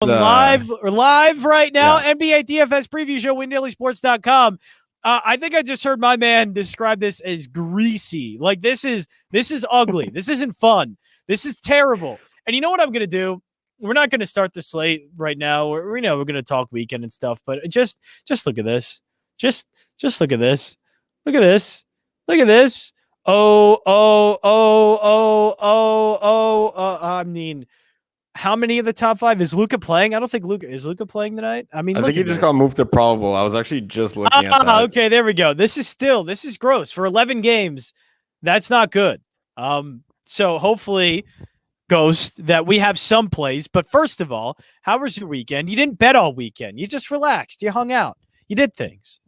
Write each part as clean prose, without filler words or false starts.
Live right now, NBA DFS Preview Show, WinDailySports.com. I think I just heard my man describe this as greasy. Like, this is ugly. This isn't fun. This is terrible. And you know what I'm going to do? We're not going to start the slate right now. We're going to talk weekend and stuff, but just look at this. Just look at this. Look at this. Look at this. I mean, how many of the top five is Luka playing? I don't think is Luka playing tonight. I mean, I think he just got moved to probable. I was actually just looking at that. Okay, there we go. This is gross for 11 games. That's not good. So hopefully, Ghost, that we have some plays. But first of all, how was your weekend? You didn't bet all weekend. You just relaxed. You hung out. You did things.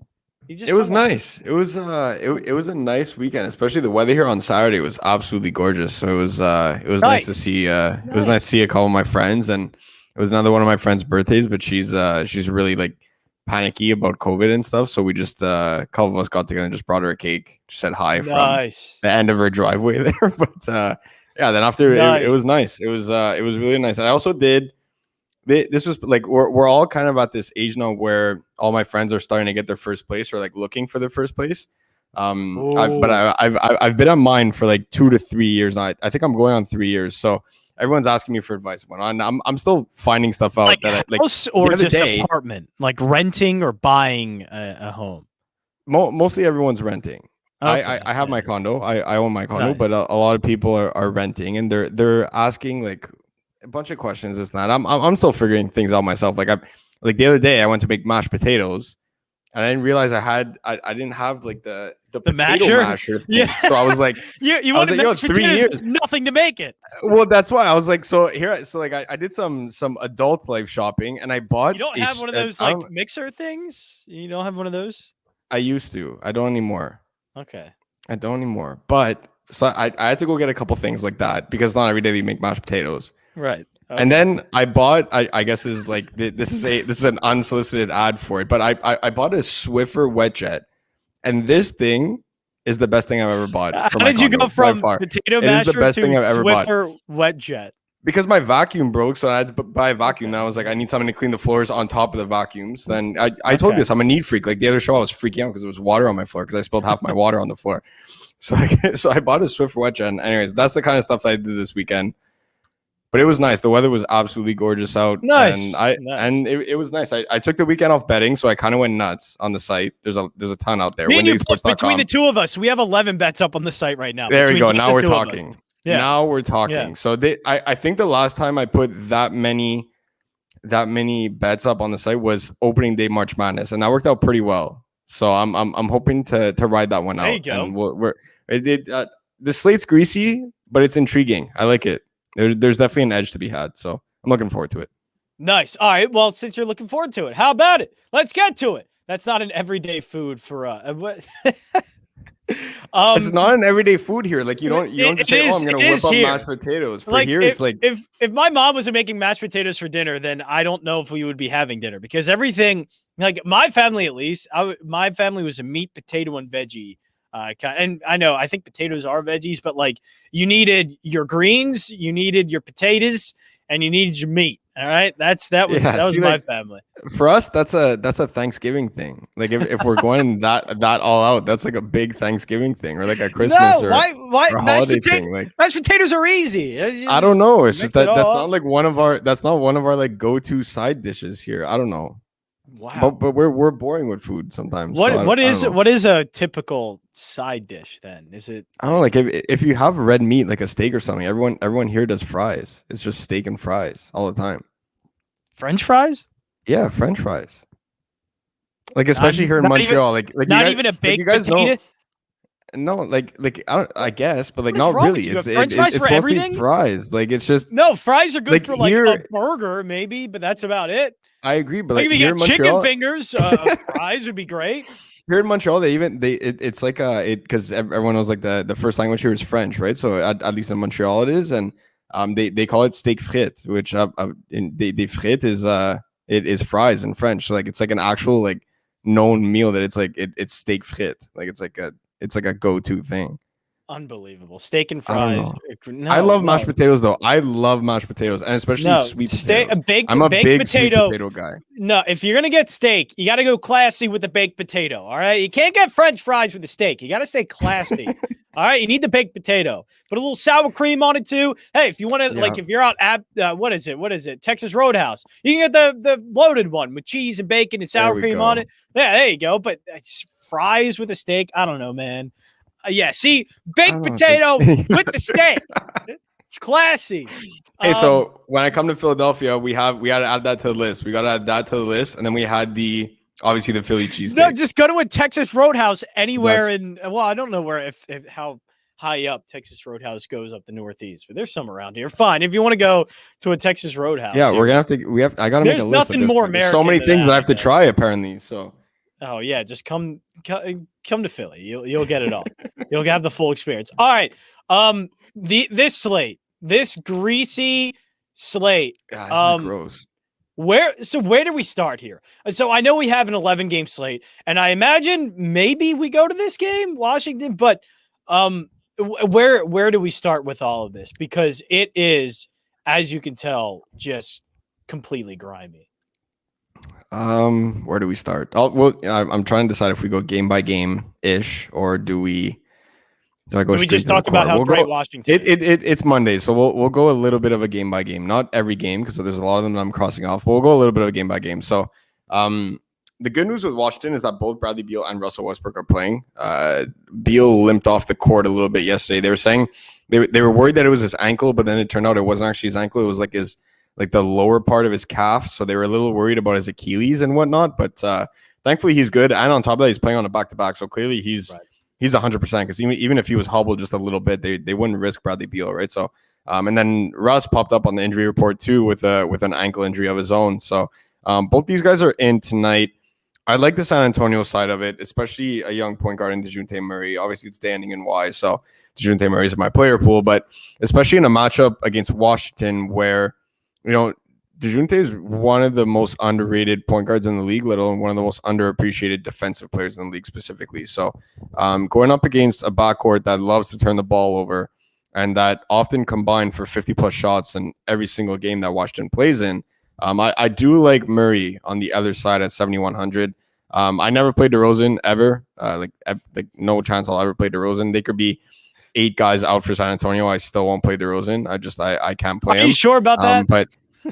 It was nice. It was a nice weekend, especially the weather here on Saturday was absolutely gorgeous. So it was nice to see it was nice to see a couple of my friends, and it was another one of my friends' birthdays, but she's really like panicky about COVID and stuff. So we just a couple of us got together and just brought her a cake. Just said hi from the end of her driveway there. But yeah, then after it was nice. It was really nice. And I also did. This was like we're all kind of at this age now where all my friends are starting to get their first place or like looking for their first place. I've been on mine for like 2 to 3 years now. I think I'm going on 3 years. So everyone's asking me for advice. I'm still finding stuff out like house or just apartment, like renting or buying a home. Mostly everyone's renting. Okay. I have my condo. I own my condo, but a lot of people are renting, and they're asking like a bunch of questions. It's not. I'm still figuring things out myself. Like the other day I went to make mashed potatoes, and I didn't realize I didn't have like the masher thing. Yeah. So I was like, you want to 3 years, nothing to make it. Well, that's why I was like, I did some adult life shopping, and I bought. You don't have one of those like mixer things. You don't have one of those. I used to. I don't anymore. Okay. I don't anymore. But so I had to go get a couple things like that because not every day you make mashed potatoes. Right. Okay. And then I bought, I guess is like this is an unsolicited ad for it, but I bought a Swiffer wet jet, and this thing is the best thing I've ever bought. How did you go from potato masher to Swiffer wet jet? Because my vacuum broke, so I had to buy a vacuum. And I was like, I need something to clean the floors on top of the vacuums. Then I told this, I'm a neat freak. Like the other show, I was freaking out because there was water on my floor because I spilled half my water on the floor. So I bought a Swiffer wet jet. And anyways, that's the kind of stuff that I did this weekend. But it was nice. The weather was absolutely gorgeous out. Nice. And it was nice. I took the weekend off betting, so I kind of went nuts on the site. There's a ton out there. Between the two of us, we have 11 bets up on the site right now. There we go. Now we're talking. Yeah. Now we're talking. Yeah. So I think the last time I put that many bets up on the site was opening day March Madness, and that worked out pretty well. So I'm hoping to ride that one out. There you go. And the slate's greasy, but it's intriguing. I like it. There's definitely an edge to be had, so I'm looking forward to it. Nice. All right. Well, since you're looking forward to it, how about it? Let's get to it. That's not an everyday food for what? It's not an everyday food here. Like you don't just say, "Oh, I'm going to whip up mashed potatoes." For here, it's like if my mom wasn't making mashed potatoes for dinner, then I don't know if we would be having dinner because everything, like my family at least, my family was a meat, potato, and veggie. And I think potatoes are veggies, but like you needed your greens, you needed your potatoes, and you needed your meat. All right, that was my family. For us, that's a Thanksgiving thing. Like if we're going that all out, that's like a big Thanksgiving thing, or like a Christmas or a holiday thing. Like mashed potatoes are easy. I don't know. It's just that's not like one of our like go-to side dishes here. I don't know. Wow, but we're boring with food sometimes. What is a typical side dish then? Is it? I don't know. Like if you have red meat, like a steak or something, everyone here does fries. It's just steak and fries all the time. French fries? Yeah, French fries. Like especially here in Montreal, like not even a baked potato. No, like I guess, but like not really. It's mostly everything? Fries. Like it's just fries are good for like a burger, maybe, but that's about it. I agree, but like if you got chicken fingers, fries would be great. Here in Montreal, it's like because everyone knows like the first language here is French, right? So at least in Montreal it is, and they call it steak frites, which des frites is fries in French. So like it's like an actual like known meal that it's like it's steak frites, like it's like a go-to thing. Unbelievable. Steak and I don't fries. know. No, I love no. mashed potatoes though. I love mashed potatoes, and especially sweet potatoes. I'm a baked big sweet potato guy. No, if you're gonna get steak, you got to go classy with the baked potato. All right, you can't get French fries with the steak. You got to stay classy. All right, you need the baked potato. Put a little sour cream on it too. Hey, if you want to, like, if you're out at what is it? Texas Roadhouse. You can get the loaded one with cheese and bacon and sour cream on it. Yeah, there you go. But it's fries with a steak. I don't know, man. Yeah, see, baked potato with the steak. It's classy. Hey, so when I come to Philadelphia, we had to add that to the list. We got to add that to the list, and then we had obviously the Philly cheesesteak. No, just go to a Texas Roadhouse anywhere I don't know where if how high up Texas Roadhouse goes up the Northeast, but there's some around here. Fine, if you want to go to a Texas Roadhouse. Yeah, we're gonna have to. I gotta make a list. There's nothing more American. There's so many things that I have to try apparently. So. Oh yeah, just come to Philly. You'll get it all. You'll have the full experience. All right. This slate, this greasy slate. God, this is gross. Where do we start here? So I know we have an 11-game slate, and I imagine maybe we go to this game, Washington, but where do we start with all of this? Because it is, as you can tell, just completely grimy. Where do we start? I'm trying to decide if we go game by game ish, or do I go? Do we just talk about how great Washington is? It's Monday, so we'll go a little bit of a game by game. Not every game, because there's a lot of them that I'm crossing off. But we'll go a little bit of a game by game. So, the good news with Washington is that both Bradley Beal and Russell Westbrook are playing. Beal limped off the court a little bit yesterday. They were saying they were worried that it was his ankle, but then it turned out it wasn't actually his ankle. It was like the lower part of his calf. So they were a little worried about his Achilles and whatnot. But thankfully he's good. And on top of that, he's playing on a back-to-back. So clearly he's 100%, because even if he was hobbled just a little bit, they wouldn't risk Bradley Beal, right? So and then Russ popped up on the injury report too with an ankle injury of his own. So both these guys are in tonight. I like the San Antonio side of it, especially a young point guard in DeJounte Murray. Obviously, it's standing in Y, so DeJounte Murray is in my player pool. But especially in a matchup against Washington where, DeJounte is one of the most underrated point guards in the league, let alone one of the most underappreciated defensive players in the league specifically. So going up against a backcourt that loves to turn the ball over and that often combine for 50-plus shots in every single game that Washington plays in, I do like Murray on the other side at 7,100. I never played DeRozan ever. Like no chance I'll ever play DeRozan. They could be 8 guys out for San Antonio. I still won't play DeRozan. I can't play him. Are you sure about that? But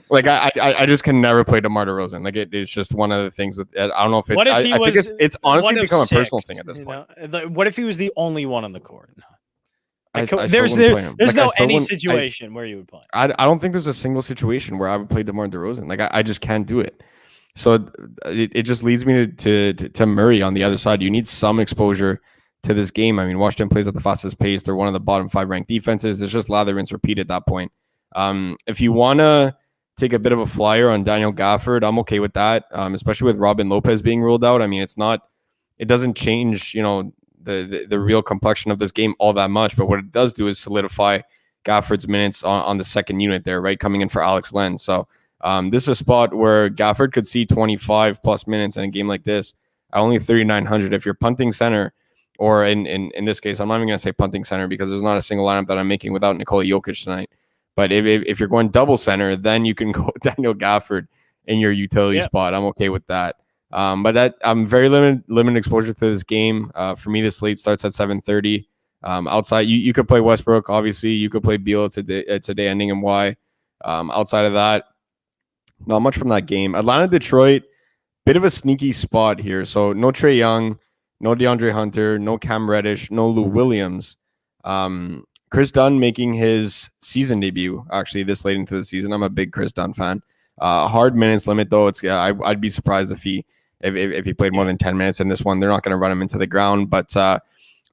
like I just can never play DeMar DeRozan. Like it's just one of the things with it. I don't know if it. I think it's honestly become a personal thing at this point. What if he was the only one on the court? There's no any situation where you would play. I don't think there's a single situation where I would play DeMar DeRozan. Like I just can't do it. So it just leads me to Murray on the other side. You need some exposure to this game. I mean, Washington plays at the fastest pace. They're one of the bottom 5 ranked defenses. It's just lather, rinse, repeat at that point. If you want to take a bit of a flyer on Daniel Gafford, I'm okay with that, especially with Robin Lopez being ruled out. I mean, it doesn't change, the real complexion of this game all that much. But what it does do is solidify Gafford's minutes on the second unit there, right? Coming in for Alex Len. So this is a spot where Gafford could see 25 plus minutes in a game like this at only 3,900. If you're punting center, or in this case, I'm not even going to say punting center because there's not a single lineup that I'm making without Nikola Jokic tonight. But if you're going double center, then you can go Daniel Gafford in your utility spot. I'm okay with that. But that I'm very limited exposure to this game. For me, the slate starts at 7:30. Outside, you could play Westbrook. Obviously, you could play Beal today ending in Y. Outside of that, not much from that game. Atlanta, Detroit, bit of a sneaky spot here. So no Trae Young, no DeAndre Hunter, no Cam Reddish, no Lou Williams. Chris Dunn making his season debut actually this late into the season. I'm a big Chris Dunn fan. Hard minutes limit though. I'd be surprised if he played more than 10 minutes in this one. They're not going to run him into the ground, but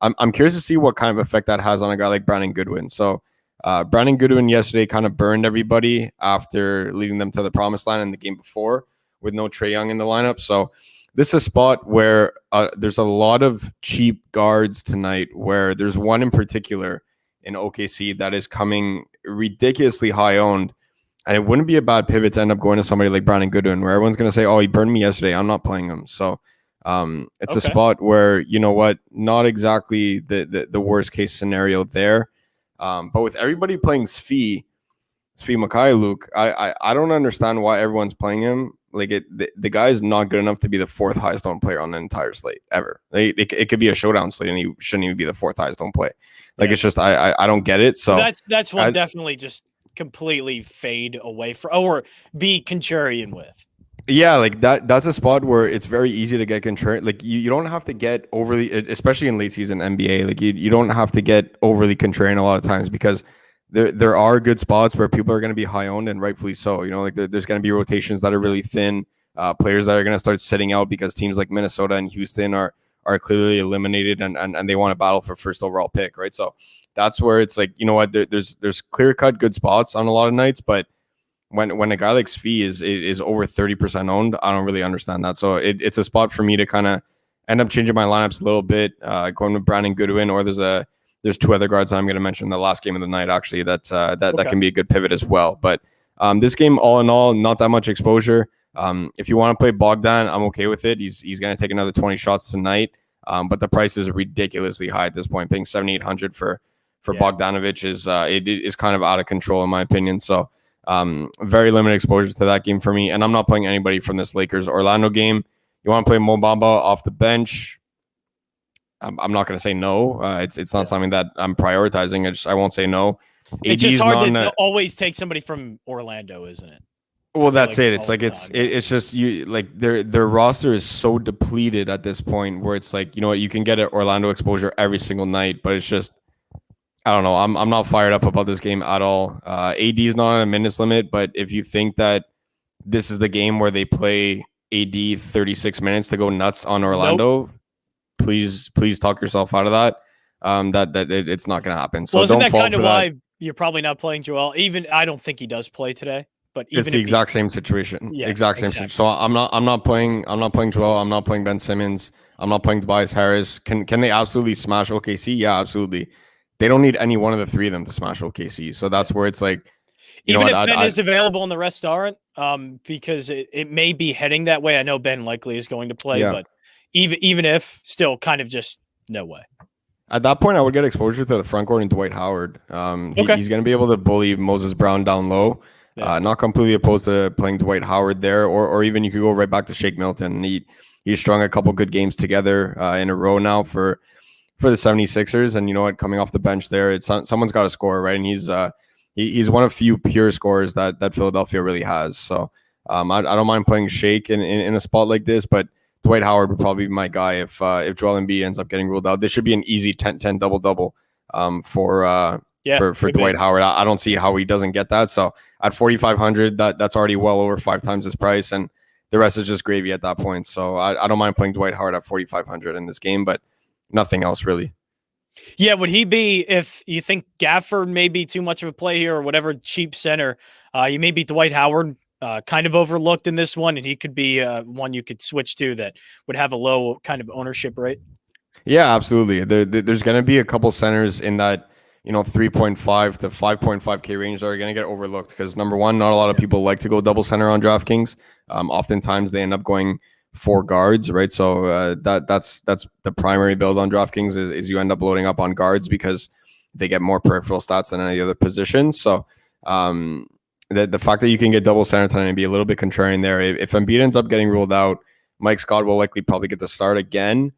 I'm curious to see what kind of effect that has on a guy like Brandon Goodwin. So Brandon Goodwin yesterday kind of burned everybody after leading them to the promised land in the game before with no Trae Young in the lineup. So this is a spot where there's a lot of cheap guards tonight, where there's one in particular in OKC that is coming ridiculously high owned. And it wouldn't be a bad pivot to end up going to somebody like Brandon Goodwin, where everyone's going to say, oh, he burned me yesterday, I'm not playing him. So It's a spot where, you know what, not exactly the worst case scenario there. But with everybody playing Svi Mikhailuk, I don't understand why everyone's playing him. Like the guy is not good enough to be the fourth highest owned player on the entire slate ever. It could be a showdown slate and he shouldn't even be the fourth highest owned play. Like it's just I don't get it. So that's one definitely just completely fade away from or be contrarian with. Yeah, like that's a spot where it's very easy to get contrarian. Like you don't have to get overly, especially in late season NBA. Like you don't have to get overly contrarian a lot of times because there are good spots where people are going to be high owned and rightfully so. You know, like there's going to be rotations that are really thin, players that are going to start sitting out because teams like Minnesota and Houston are clearly eliminated and they want to battle for first overall pick, right? So that's where it's like, you know what, there's clear cut good spots on a lot of nights, but when a guy like Svi is over 30% owned, I don't really understand that. So it's a spot for me to kind of end up changing my lineups a little bit, going with Brandon Goodwin, or there's two other guards that I'm going to mention in the last game of the night, actually, that can be a good pivot as well. But this game, all in all, not that much exposure. If you want to play Bogdan, I'm okay with it. He's going to take another 20 shots tonight. But the price is ridiculously high at this point. Paying $7,800 for Bogdanovic is kind of out of control in my opinion. So very limited exposure to that game for me. And I'm not playing anybody from this Lakers Orlando game. You want to play Mo Bamba off the bench? I'm not going to say no. It's not something that I'm prioritizing. I won't say no. It's just hard to always take somebody from Orlando, isn't it? Well, that's it. It's like it's just you like their roster is so depleted at this point where it's like, you know what, you can get an Orlando exposure every single night, but it's just I don't know. I'm not fired up about this game at all. AD is not on a minutes limit, but if you think that this is the game where they play AD 36 minutes to go nuts on Orlando, please talk yourself out of that. It's not going to happen. So isn't don't that fall kind of for why that. You're probably not playing Joel? Even I don't think he does play today. But even it's the exact same situation. Yeah, exact same situation. So I'm not playing Joel. I'm not playing Ben Simmons. I'm not playing Tobias Harris. Can they absolutely smash OKC? Yeah, absolutely. They don't need any one of the three of them to smash OKC. So that's where it's like, even if Ben is available and the rest aren't, because it may be heading that way. I know Ben likely is going to play, but even if, still kind of just no way. At that point, I would get exposure to the front court and Dwight Howard. He's going to be able to bully Moses Brown down low. Yeah. Not completely opposed to playing Dwight Howard there, or even you could go right back to Shake Milton. He's strung a couple good games together in a row now for the 76ers, and you know what, coming off the bench there, it's someone's got to score, right? And he's one of few pure scorers that Philadelphia really has. So I don't mind playing Shake in a spot like this, but Dwight Howard would probably be my guy if Joel Embiid ends up getting ruled out. This should be an easy 10-10 double-double for Dwight Howard. I don't see how he doesn't get that. So at 4,500, that's already well over 5 times his price, and the rest is just gravy at that point. So I don't mind playing Dwight Howard at 4,500 in this game, but nothing else really. Yeah, would he be, if you think Gafford may be too much of a play here or whatever cheap center, you may be Dwight Howard kind of overlooked in this one, and he could be one you could switch to that would have a low kind of ownership rate? Yeah, absolutely. There's going to be a couple centers in that 3.5 to 5.5K range that are going to get overlooked because number one, not a lot of people like to go double center on DraftKings. Oftentimes they end up going 4 guards, right? So that's the primary build on DraftKings is you end up loading up on guards because they get more peripheral stats than any other position. So the fact that you can get double center tonight and be a little bit contrarian there. If Embiid ends up getting ruled out, Mike Scott will likely probably get the start again.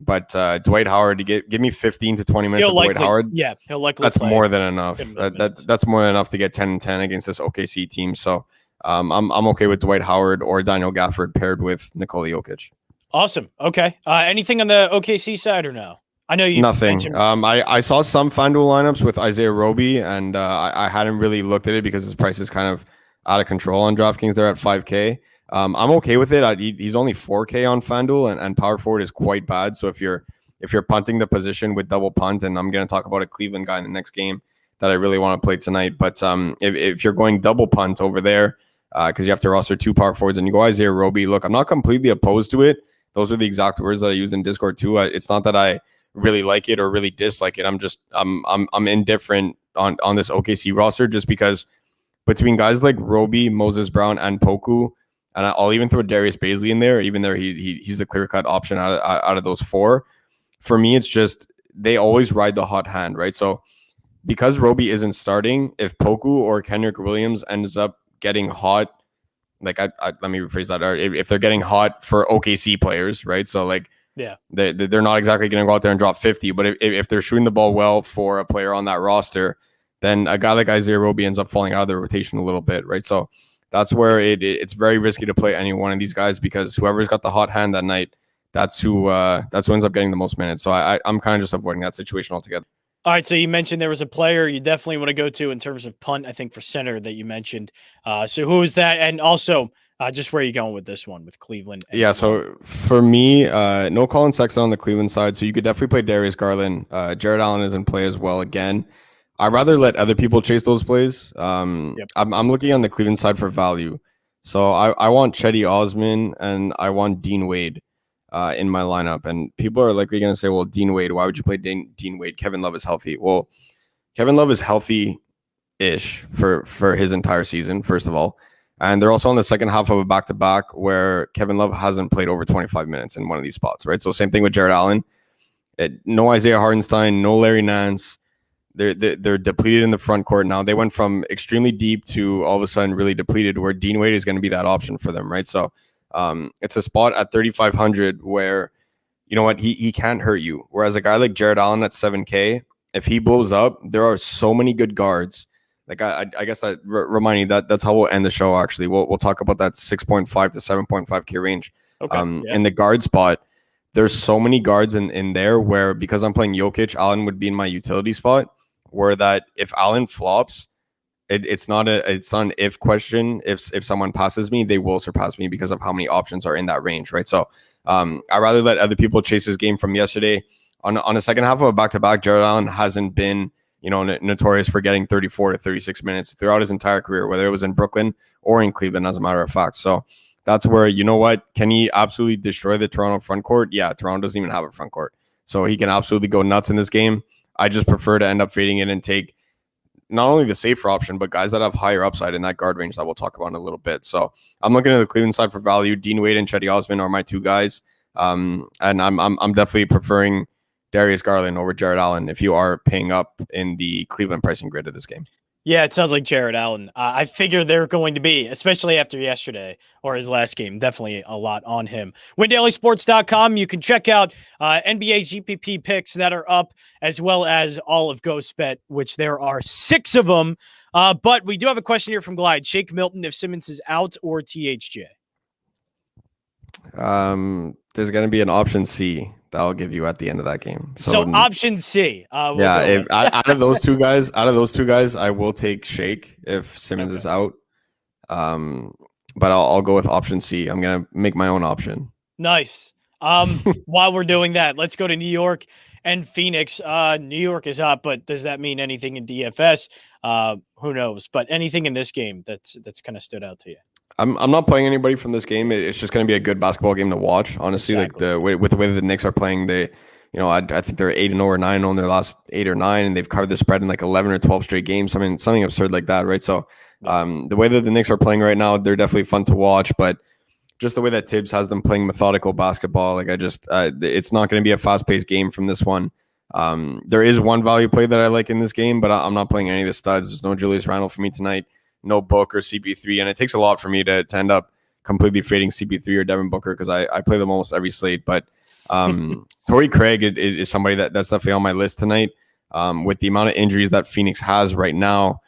But Dwight Howard, to give me 15 to 20 minutes of Dwight Howard. Yeah, he'll likely. That's more than enough. That's more than enough to get 10-10 against this OKC team. So I'm okay with Dwight Howard or Daniel Gafford paired with Nikola Jokic. Awesome. Okay. Anything on the OKC side or no? I know you. Nothing. I saw some FanDuel lineups with Isaiah Roby, and I hadn't really looked at it because his price is kind of out of control on DraftKings. They're at 5K. I'm okay with it. He's only 4K on FanDuel, and power forward is quite bad. So if you're punting the position with double punt, and I'm going to talk about a Cleveland guy in the next game that I really want to play tonight. But if you're going double punt over there, because you have to roster 2 power forwards, and you go Isaiah Roby, look, I'm not completely opposed to it. Those are the exact words that I used in Discord too. It's not that I really like it or really dislike it. I'm indifferent on this OKC roster just because between guys like Roby, Moses Brown, and Poku, and I'll even throw Darius Bazley in there, even though he's the clear-cut option out of those four. For me, it's just they always ride the hot hand, right? So because Roby isn't starting, if Poku or Kendrick Williams ends up getting hot, like let me rephrase that. Or if they're getting hot for OKC players, right? So like, yeah, they're not exactly going to go out there and drop 50, but if they're shooting the ball well for a player on that roster, then a guy like Isaiah Roby ends up falling out of the rotation a little bit, right? So that's where it's very risky to play any one of these guys, because whoever's got the hot hand that night, that's who ends up getting the most minutes. So I'm kind of just avoiding that situation altogether. All right, so you mentioned there was a player you definitely want to go to in terms of punt, I think, for center that you mentioned. So who is that? And also, just where are you going with this one with Cleveland? Yeah, so for me, no Colin Sexton on the Cleveland side, so you could definitely play Darius Garland. Jared Allen is in play as well again. I'd rather let other people chase those plays. I'm looking on the Cleveland side for value. So I want Chetty Osman and I want Dean Wade in my lineup. And people are likely going to say, well, Dean Wade, why would you play Dean Wade? Kevin Love is healthy. Well, Kevin Love is healthy-ish for his entire season, first of all. And they're also on the second half of a back-to-back where Kevin Love hasn't played over 25 minutes in one of these spots, right? So same thing with Jared Allen. No Isaiah Hartenstein, no Larry Nance. They're depleted in the front court now. They went from extremely deep to all of a sudden really depleted, where Dean Wade is going to be that option for them, right? So it's a spot at 3,500 where, you know what, he can't hurt you. Whereas a guy like Jared Allen at 7K, if he blows up, there are so many good guards. Like I guess that remind you that's how we'll end the show. Actually, we'll talk about that 6.5 to 7.5K range. Okay, in the guard spot, there's so many guards in there where, because I'm playing Jokic, Allen would be in my utility spot. Where that if Allen flops, it's not an if question. If someone passes me, they will surpass me because of how many options are in that range, right? So I'd rather let other people chase his game from yesterday. On a second half of a back-to-back, Jared Allen hasn't been, notorious for getting 34 to 36 minutes throughout his entire career, whether it was in Brooklyn or in Cleveland, as a matter of fact. So that's where, you know what, can he absolutely destroy the Toronto front court? Yeah, Toronto doesn't even have a front court. So he can absolutely go nuts in this game. I just prefer to end up fading it and take not only the safer option, but guys that have higher upside in that guard range that we'll talk about in a little bit. So I'm looking at the Cleveland side for value. Dean Wade and Chetty Osman are my two guys. And I'm definitely preferring Darius Garland over Jared Allen if you are paying up in the Cleveland pricing grid of this game. Yeah, it sounds like Jared Allen. I figure they're going to be, especially after yesterday or his last game, definitely a lot on him. WinDailySports.com. You can check out NBA GPP picks that are up, as well as all of Ghost Bet, which there are 6 of them. But we do have a question here from Glide. Shake Milton if Simmons is out, or THJ? There's going to be an option C that I'll give you at the end of that game. So option C. Out of those two guys, I will take Shake if Simmons is out. But I'll go with option C. I'm gonna make my own option. Nice. While we're doing that, let's go to New York and Phoenix. New York is up, but does that mean anything in DFS? Who knows? But anything in this game that's kind of stood out to you? I'm not playing anybody from this game. It's just going to be a good basketball game to watch. Honestly, exactly. With the way that the Knicks are playing, I think they're 8-0 or 9-0 in their last 8 or 9, and they've covered the spread in like 11 or 12 straight games. I mean, something absurd like that, right? So, the way that the Knicks are playing right now, they're definitely fun to watch. But just the way that Tibbs has them playing methodical basketball, it's not going to be a fast-paced game from this one. There is one value play that I like in this game, but I'm not playing any of the studs. There's no Julius Randle for me tonight. No Book or CP3, and it takes a lot for me to end up completely fading CP3 or Devin Booker because I play them almost every slate. But Tory Craig is somebody that's definitely on my list tonight. With the amount of injuries that Phoenix has right now,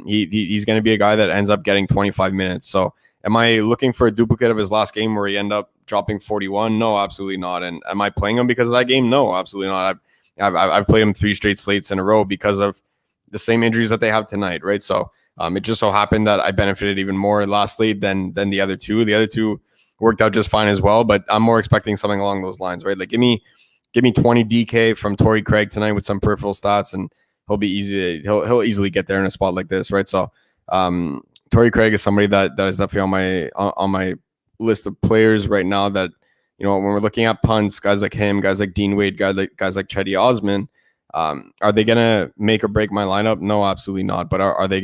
he's going to be a guy that ends up getting 25 minutes. So am I looking for a duplicate of his last game where he ended up dropping 41? No, absolutely not. And am I playing him because of that game? No, absolutely not. I've played him 3 straight slates in a row because of the same injuries that they have tonight, right? So it just so happened that I benefited even more last slate than the other two. The other two worked out just fine as well, but I'm more expecting something along those lines, right? Like give me 20 DK from Tory Craig tonight with some peripheral stats, and he'll easily get there in a spot like this, right? So Tory Craig is somebody that is definitely on my list of players right now that, when we're looking at punts, guys like him, guys like Dean Wade, guys like Chetty Osman, are they gonna make or break my lineup? No, absolutely not. But are they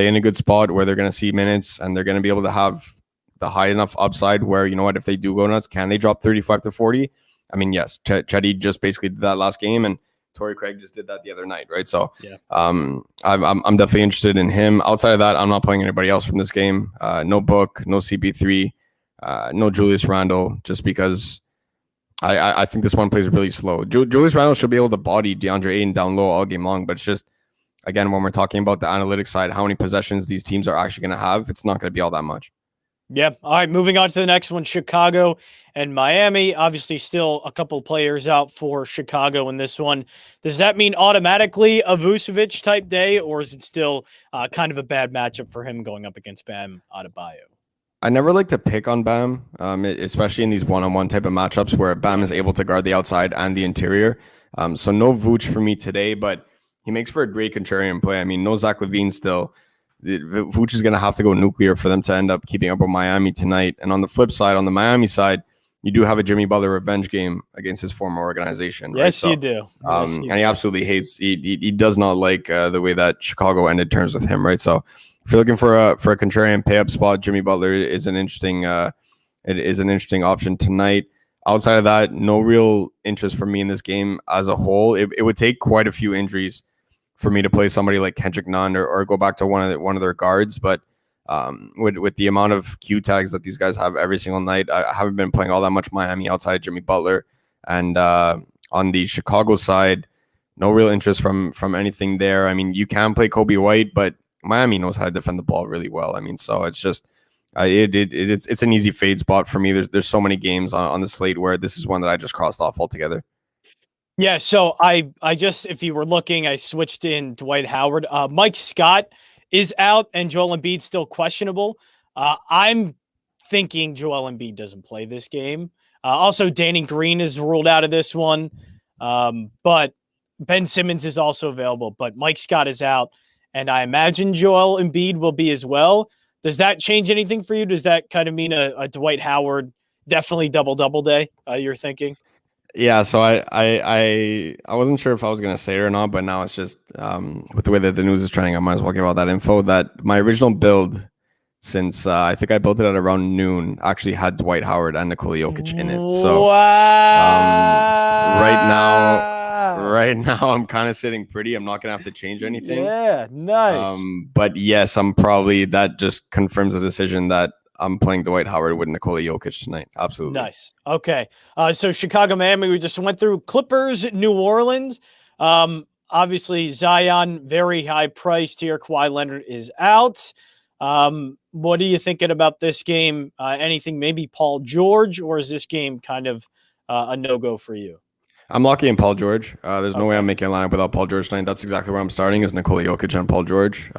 in a good spot where they're gonna see minutes and they're gonna be able to have the high enough upside where, you know what, if they do go nuts, can they drop 35 to 40? I mean, yes, Chetty just basically did that last game, and Tory Craig just did that the other night, right? So I'm definitely interested in him. Outside of that, I'm not playing anybody else from this game. No Book, no CP3, no Julius Randle, just because I think this one plays really slow. Julius Randle should be able to body DeAndre Ayton down low all game long, but it's just, again, when we're talking about the analytics side, how many possessions these teams are actually going to have, it's not going to be all that much. Yeah. All right. Moving on to the next one, Chicago and Miami. Obviously, still a couple players out for Chicago in this one. Does that mean automatically a Vucevic type day, or is it still kind of a bad matchup for him going up against Bam Adebayo? I never like to pick on Bam, especially in these one-on-one type of matchups where Bam is able to guard the outside and the interior. So no Vooch for me today, but he makes for a great contrarian play. I mean, no Zach LaVine still. Vooch is going to have to go nuclear for them to end up keeping up with Miami tonight. And on the flip side, on the Miami side, you do have a Jimmy Butler revenge game against his former organization. Right? Yes, you do. And he absolutely hates. He does not like the way that Chicago ended terms with him. Right. So if you're looking for a contrarian pay up spot, Jimmy Butler is an interesting. It is an interesting option tonight. Outside of that, no real interest for me in this game as a whole. It would take quite a few injuries for me to play somebody like Kendrick Nunn or go back to one of their guards. But with the amount of Q tags that these guys have every single night, I haven't been playing all that much Miami outside of Jimmy Butler. And on the Chicago side, no real interest from anything there. I mean, you can play Kobe White, but Miami knows how to defend the ball really well. I mean, so it's just it's an easy fade spot for me. There's so many games on the slate where this is one that I just crossed off altogether. Yeah, so I just, if you were looking, I switched in Dwight Howard. Mike Scott is out and Joel Embiid still questionable. I'm thinking Joel Embiid doesn't play this game. Also, Danny Green is ruled out of this one. But Ben Simmons is also available, but Mike Scott is out. And I imagine Joel Embiid will be as well. Does that change anything for you? Does that kind of mean a Dwight Howard definitely double-double day, you're thinking? Yeah, so I wasn't sure if I was going to say it or not, but now it's just with the way that the news is trending, I might as well give out that info that my original build, since I think I built it at around noon, actually had Dwight Howard and Nikola Jokic in it. So right now I'm kind of sitting pretty. I'm not going to have to change anything. Yeah, nice. But yes, that just confirms the decision that I'm playing Dwight Howard with Nikola Jokic tonight. Absolutely. Nice. Okay. So Chicago, Miami, we just went through. Clippers, New Orleans. Obviously, Zion, very high priced here. Kawhi Leonard is out. What are you thinking about this game? Anything, maybe Paul George, or is this game kind of a no-go for you? I'm locking in Paul George. There's no way I'm making a lineup without Paul George tonight. That's exactly where I'm starting, is Nikola Jokic and Paul George.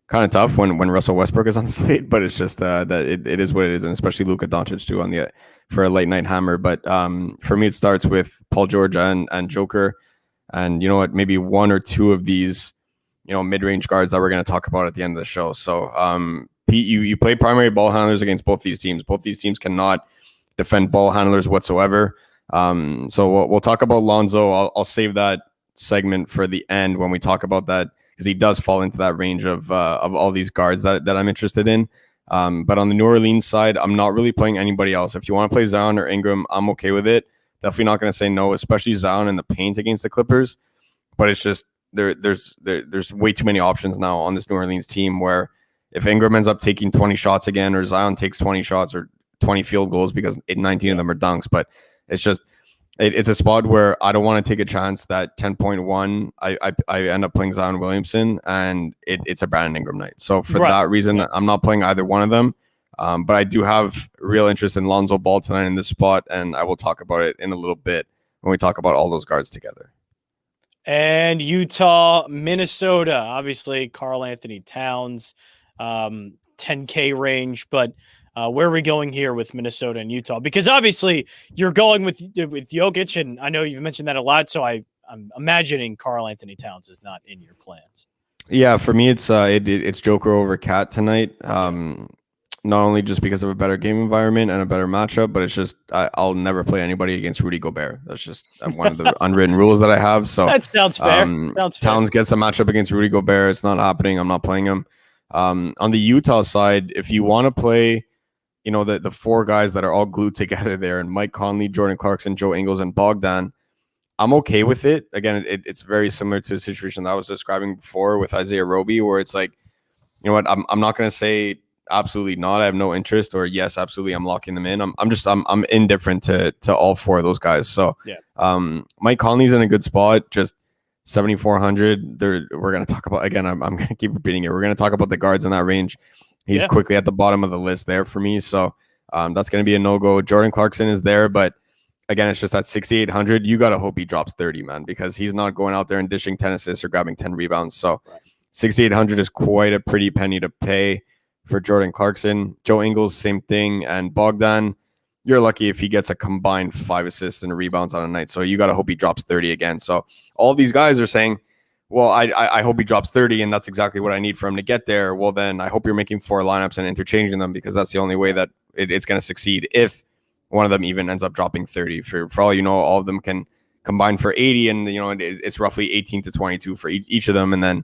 Kind of tough when Russell Westbrook is on the slate, but it's just that it is what it is, and especially Luka Doncic too for a late night hammer. But for me, it starts with Paul George and Joker, and you know what, maybe one or two of these, you know, mid-range guards that we're going to talk about at the end of the show. So Pete, you play primary ball handlers against both these teams. Both these teams cannot defend ball handlers whatsoever. So we'll talk about Lonzo. I'll save that segment for the end when we talk about that, because he does fall into that range of all these guards that I'm interested in. But on the New Orleans side, I'm not really playing anybody else. If you want to play Zion or Ingram, I'm okay with it. Definitely not going to say no, especially Zion in the paint against the Clippers. But it's just there's way too many options now on this New Orleans team where if Ingram ends up taking 20 shots again, or Zion takes 20 shots or 20 field goals, because 19 of them are dunks, but it's just it's a spot where I don't want to take a chance that 10.1 I end up playing Zion Williamson and it's a Brandon Ingram night. So for that reason, I'm not playing either one of them. But I do have real interest in Lonzo Ball tonight in this spot, and I will talk about it in a little bit when we talk about all those guards together. And Utah, Minnesota, obviously Karl Anthony Towns, 10K range, but where are we going here with Minnesota and Utah? Because obviously you're going with Jokic, and I know you've mentioned that a lot, so I'm imagining Karl Anthony Towns is not in your plans. Yeah, for me, it's Joker over Cat tonight. Not only just because of a better game environment and a better matchup, but it's just I'll never play anybody against Rudy Gobert. That's just one of the unwritten rules that I have. So that sounds fair. Towns gets the matchup against Rudy Gobert. It's not happening. I'm not playing him. On the Utah side, if you want to play, the four guys that are all glued together there, and Mike Conley, Jordan Clarkson, Joe Ingles, and Bogdan, I'm okay with it. Again, it's very similar to a situation that I was describing before with Isaiah Roby, where it's like, you know what, I'm not going to say absolutely not, I have no interest, or yes, absolutely, I'm locking them in. I'm indifferent to all four of those guys. So Mike Conley's in a good spot, just 7,400. We're going to talk about, again, I'm going to keep repeating it, we're going to talk about the guards in that range. He's quickly at the bottom of the list there for me. So that's going to be a no-go. Jordan Clarkson is there, but again, it's just at 6,800. You got to hope he drops 30, man, because he's not going out there and dishing 10 assists or grabbing 10 rebounds. So 6,800 is quite a pretty penny to pay for Jordan Clarkson. Joe Ingles, same thing. And Bogdan, you're lucky if he gets a combined 5 assists and rebounds on a night. So you got to hope he drops 30 again. So all these guys are saying, well, I hope he drops 30, and that's exactly what I need for him to get there. Well, then I hope you're making 4 lineups and interchanging them, because that's the only way that it's going to succeed. If one of them even ends up dropping 30, for all you know, all of them can combine for 80, and it's roughly 18 to 22 for each of them, and then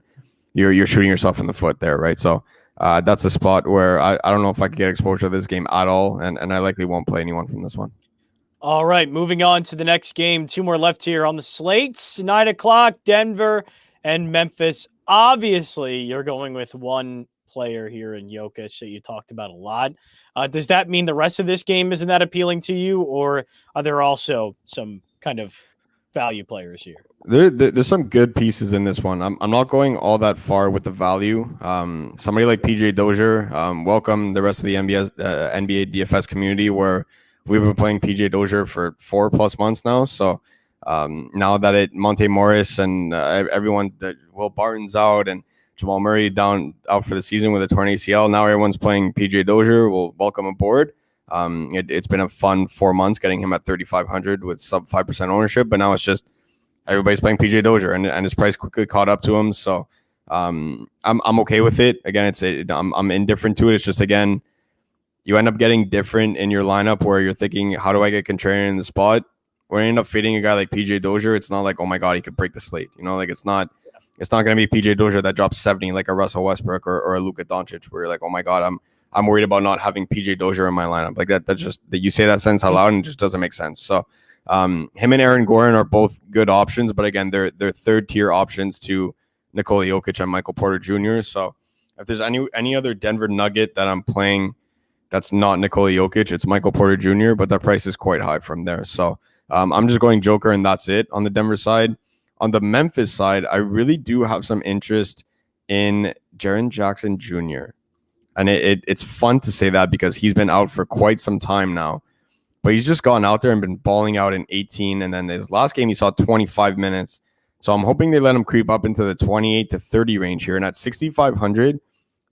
you're shooting yourself in the foot there, right? So that's a spot where I don't know if I could get exposure to this game at all, and I likely won't play anyone from this one. All right, moving on to the next game. 2 more left here on the slates. 9 o'clock, Denver and Memphis. Obviously, you're going with one player here in Jokic that you talked about a lot. Does that mean the rest of this game isn't that appealing to you, or are there also some kind of value players here? There's some good pieces in this one. I'm not going all that far with the value. Somebody like PJ Dozier, welcome the rest of the NBA DFS community, where we've been playing PJ Dozier for 4+ months now. So now that Monte Morris and everyone, that Will Barton's out and Jamal Murray out for the season with a torn ACL, now everyone's playing PJ Dozier. We'll welcome aboard. It's been a fun 4 months getting him at 3,500 with sub 5% ownership, but now it's just everybody's playing PJ Dozier, and his price quickly caught up to him. So I'm okay with it. Again, I'm indifferent to it. It's just, again, you end up getting different in your lineup where you're thinking, how do I get contrarian in the spot? When you end up fading a guy like PJ Dozier, it's not like, oh my God, he could break the slate. Like it's not going to be PJ Dozier that drops 70 like a Russell Westbrook or a Luka Doncic, where you're like, oh my God, I'm worried about not having PJ Dozier in my lineup. Like that's just that you say that sentence out loud and it just doesn't make sense. So him and Aaron Gordon are both good options, but again, they're third tier options to Nikola Jokic and Michael Porter Jr. So if there's any other Denver Nugget that I'm playing that's not Nikola Jokic, it's Michael Porter Jr., but that price is quite high from there. So I'm just going Joker, and that's it on the Denver side. On the Memphis side, I really do have some interest in Jaren Jackson Jr. And it's fun to say that because he's been out for quite some time now. But he's just gone out there and been balling out in 18. And then his last game, he saw 25 minutes. So I'm hoping they let him creep up into the 28 to 30 range here. And at 6,500,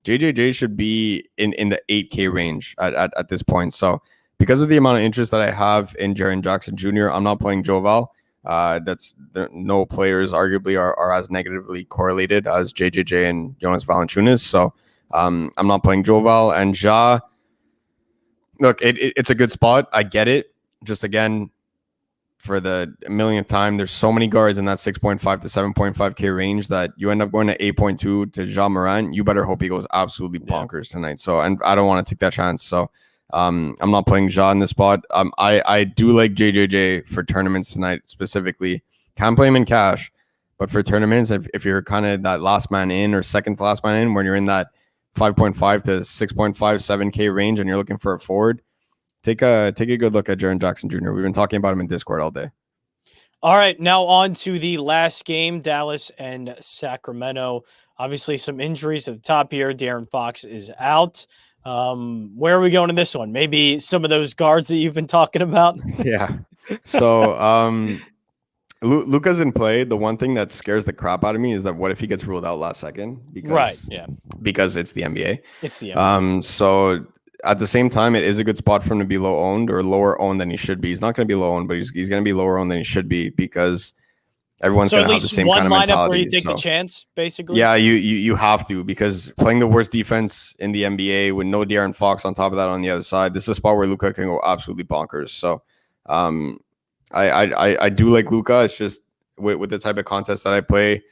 JJJ should be in the 8K range at this point. So because of the amount of interest that I have in Jaren Jackson Jr., I'm not playing Joval. No players arguably are as negatively correlated as JJJ and Jonas Valanciunas. So I'm not playing Joval. And Ja, look, it's a good spot. I get it. Just again, for the millionth time, there's so many guards in that 6.5 to 7.5K range that you end up going to 8.2 to Ja Morant. You better hope he goes absolutely bonkers tonight. So, and I don't want to take that chance. So I'm not playing Ja in this spot. I do like JJJ for tournaments tonight specifically. Can play him in cash, but for tournaments, if you're kind of that last man in or second to last man in, when you're in that 5.5 to 6.5, 7K range and you're looking for a forward, take a good look at Jaren Jackson Jr. We've been talking about him in Discord all day. All right, now on to the last game, Dallas and Sacramento. Obviously, some injuries at the top here. De'Aaron Fox is out. Where are we going in this one? Maybe some of those guards that you've been talking about? Yeah. So Luka's in play. The one thing that scares the crap out of me is that what if he gets ruled out last second? Because it's the NBA. It's the NBA. So at the same time, it is a good spot for him to be low owned or lower owned than he should be. He's not going to be low owned, but he's going to be lower owned than he should be because everyone's going to have the same kind of mentality. So at least one lineup where you take the chance, basically? Yeah, you have to, because playing the worst defense in the NBA with no De'Aaron Fox on top of that on the other side, this is a spot where Luka can go absolutely bonkers. So I do like Luka. It's just with the type of contest that I play,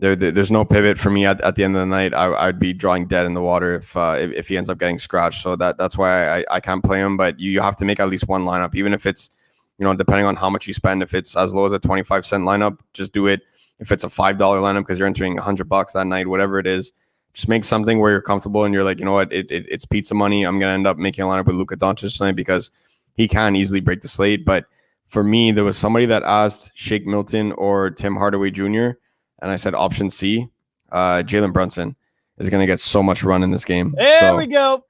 There's no pivot for me at the end of the night. I'd be drawing dead in the water if he ends up getting scratched. So that's why I can't play him. But you have to make at least one lineup, even if it's, depending on how much you spend. If it's as low as a 25-cent lineup, just do it. If it's a $5 lineup because you're entering $100 that night, whatever it is, just make something where you're comfortable and you're like, you know what, it's pizza money. I'm gonna end up making a lineup with Luka Doncic tonight because he can easily break the slate. But for me, there was somebody that asked Shake Milton or Tim Hardaway Jr., and I said option C. Jalen Brunson is going to get so much run in this game. There we go.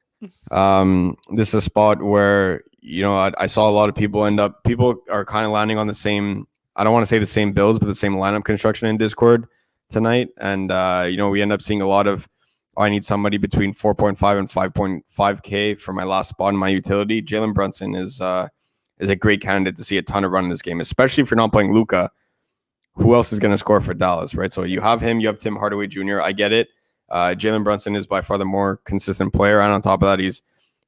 This is a spot where, I saw a lot of people are kind of landing on the same, I don't want to say the same builds, but the same lineup construction in Discord tonight. And, we end up seeing a lot of, I need somebody between 4.5 and 5.5K for my last spot in my utility. Jalen Brunson is a great candidate to see a ton of run in this game, especially if you're not playing Luka. Who else is going to score for Dallas, right? So you have him, you have Tim Hardaway Jr. I get it. Jalen Brunson is by far the more consistent player. And on top of that, he's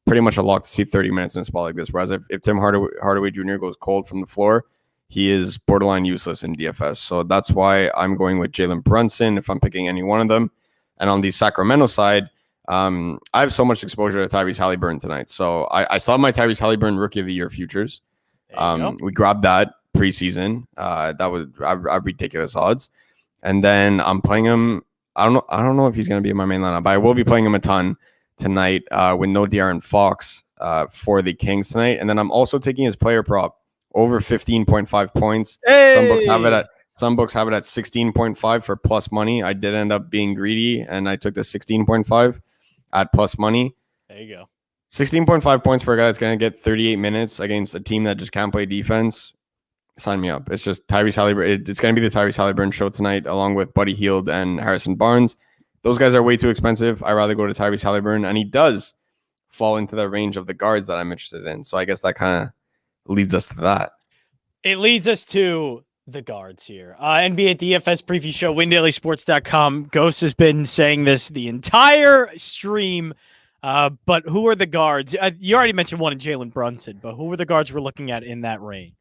pretty much a lock to see 30 minutes in a spot like this. Whereas if Tim Hardaway Jr. goes cold from the floor, he is borderline useless in DFS. So that's why I'm going with Jalen Brunson if I'm picking any one of them. And on the Sacramento side, I have so much exposure to Tyrese Halliburton tonight. So I still have my Tyrese Halliburton Rookie of the Year futures. We grabbed that preseason. That was ridiculous odds. And then I'm playing him. I don't know if he's going to be in my main lineup, but I will be playing him a ton tonight with no De'Aaron Fox for the Kings tonight. And then I'm also taking his player prop over 15.5 points. Hey! Some books have it at 16.5 for plus money. I did end up being greedy and I took the 16.5 at plus money. There you go. 16.5 points for a guy that's going to get 38 minutes against a team that just can't play defense. Sign me up. It's just Tyrese Halliburton. It's going to be the Tyrese Halliburton show tonight, along with Buddy Hield and Harrison Barnes. Those guys are way too expensive. I'd rather go to Tyrese Halliburton, and he does fall into the range of the guards that I'm interested in. So I guess that kind of leads us to that. It leads us to the guards here. NBA DFS Preview Show, WinDailySports.com. Ghost has been saying this the entire stream. But who are the guards? You already mentioned one in Jalen Brunson, but who are the guards we're looking at in that range?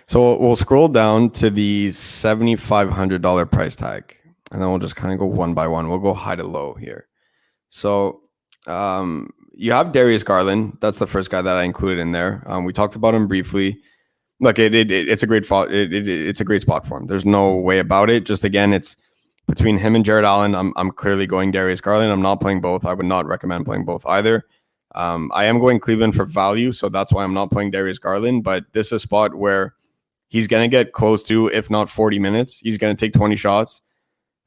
So we'll scroll down to the $7,500 price tag, and then we'll just kind of go one by one. We'll go high to low here. So you have Darius Garland. That's the first guy that I included in there. We talked about him briefly. Look, it's a great it's a great spot for him. There's no way about it. Just again, it's between him and Jared Allen. I'm clearly going Darius Garland. I'm not playing both. I would not recommend playing both either. I am going Cleveland for value, so that's why I'm not playing Darius Garland. But this is a spot where he's going to get close to, if not 40 minutes. He's going to take 20 shots.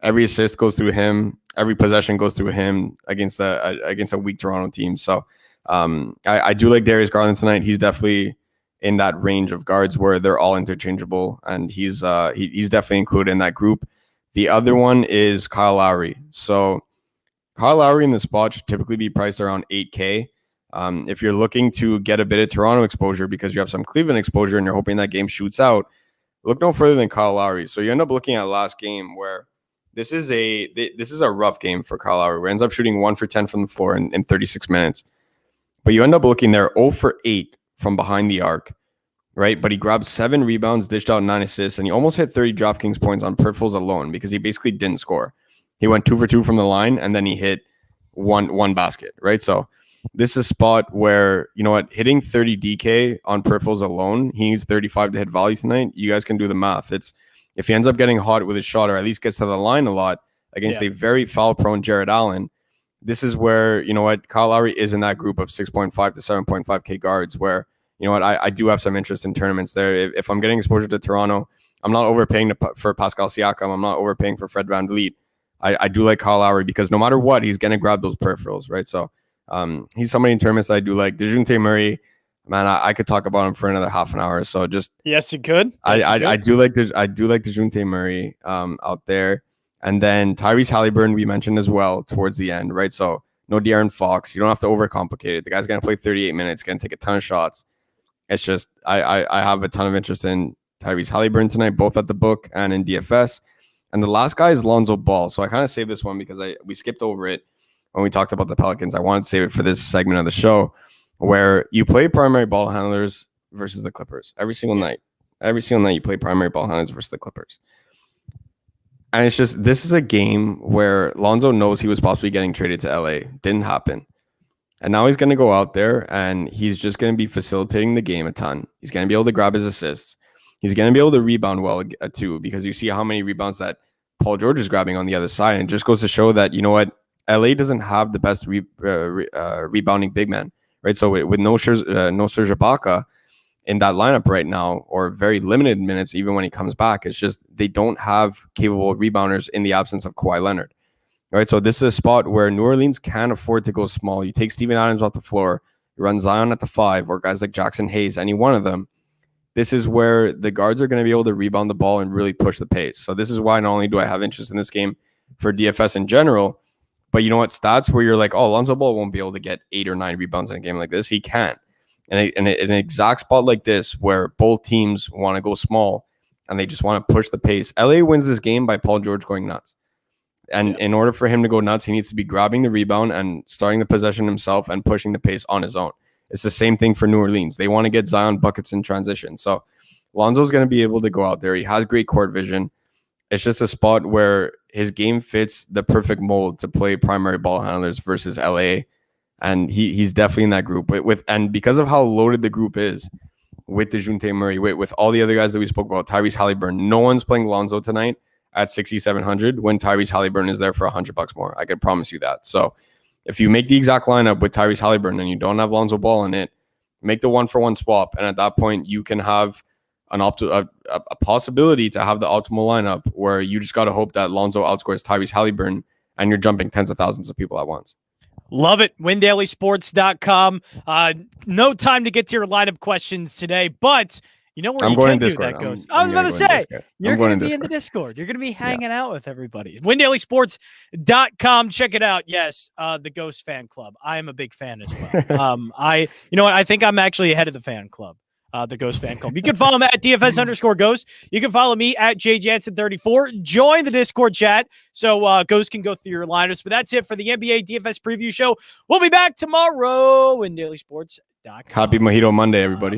Every assist goes through him. Every possession goes through him against a weak Toronto team. So I do like Darius Garland tonight. He's definitely in that range of guards where they're all interchangeable, and he's definitely included in that group. The other one is Kyle Lowry. So Kyle Lowry in the spot should typically be priced around 8K. If you're looking to get a bit of Toronto exposure because you have some Cleveland exposure and you're hoping that game shoots out, look no further than Kyle Lowry. So you end up looking at last game where this is a rough game for Kyle Lowry, where he ends up shooting 1 for 10 from the floor in 36 minutes. But you end up looking there 0 for 8 from behind the arc, right? But he grabbed 7 rebounds, dished out 9 assists, and he almost hit 30 DraftKings points on peripherals alone because he basically didn't score. He went 2 for 2 from the line, and then he hit one basket, right? So this is a spot where, you know what, hitting 30 DK on peripherals alone, he needs 35 to hit value tonight. You guys can do the math. It's if he ends up getting hot with his shot or at least gets to the line a lot against a very foul-prone Jared Allen, this is where, you know what, Kyle Lowry is in that group of 6.5 to 7.5K guards where, you know what, I do have some interest in tournaments there. If I'm getting exposure to Toronto, I'm not overpaying for Pascal Siakam. I'm not overpaying for Fred VanVleet. I do like Kyle Lowry because no matter what, he's going to grab those peripherals, right? So he's somebody in tournaments that I do like. DeJounte Murray, man, I could talk about him for another half an hour. So just yes, you could. I do like DeJounte Murray out there, and then Tyrese Halliburton we mentioned as well towards the end, right? So no De'Aaron Fox. You don't have to overcomplicate it. The guy's going to play 38 minutes, going to take a ton of shots. It's just I have a ton of interest in Tyrese Halliburton tonight, both at the book and in DFS. And the last guy is Lonzo Ball. So I kind of saved this one because we skipped over it when we talked about the Pelicans. I wanted to save it for this segment of the show where you play primary ball handlers versus the Clippers every single night. Every single night you play primary ball handlers versus the Clippers. And it's just, this is a game where Lonzo knows he was possibly getting traded to LA. Didn't happen. And now he's going to go out there and he's just going to be facilitating the game a ton. He's going to be able to grab his assists. He's going to be able to rebound well too, because you see how many rebounds that Paul George is grabbing on the other side. And it just goes to show that, you know what, LA doesn't have the best rebounding big man, right? So with no Serge Ibaka in that lineup right now, or very limited minutes, even when he comes back, it's just they don't have capable rebounders in the absence of Kawhi Leonard, right? So this is a spot where New Orleans can't afford to go small. You take Steven Adams off the floor, you run Zion at the 5, or guys like Jackson Hayes, any one of them. This is where the guards are going to be able to rebound the ball and really push the pace. So this is why not only do I have interest in this game for DFS in general, but you know what, stats where you're like, oh, Lonzo Ball won't be able to get 8 or 9 rebounds in a game like this. He can. And in an exact spot like this, where both teams want to go small and they just want to push the pace, LA wins this game by Paul George going nuts. And in order for him to go nuts, he needs to be grabbing the rebound and starting the possession himself and pushing the pace on his own. It's the same thing for New Orleans. They want to get Zion buckets in transition. So Lonzo's going to be able to go out there. He has great court vision. It's just a spot where his game fits the perfect mold to play primary ball handlers versus LA. And he's definitely in that group. And because of how loaded the group is with DeJounte Murray, with all the other guys that we spoke about, Tyrese Halliburton, no one's playing Lonzo tonight at 6,700 when Tyrese Halliburton is there for $100 more. I can promise you that. So if you make the exact lineup with Tyrese Halliburton and you don't have Lonzo Ball in it, make the 1-for-1 swap. And at that point, you can have a possibility to have the optimal lineup where you just got to hope that Lonzo outscores Tyrese Halliburton and you're jumping tens of thousands of people at once. Love it. WinDailySports.com. No time to get to your lineup questions today, but you know where you can do that goes. I was about to say, you're going to be in the Discord. You're going to be hanging out with everybody. WinDailySports.com. Check it out. Yes, the Ghost fan club. I am a big fan as well. You know what? I think I'm actually ahead of the fan club. The Ghost fan club. You can follow him at DFS_Ghost. You can follow me at JJansen34. Join the Discord chat so Ghost can go through your lineups. But that's it for the NBA DFS preview show. We'll be back tomorrow in DailySports.com. Happy Mojito Monday, everybody.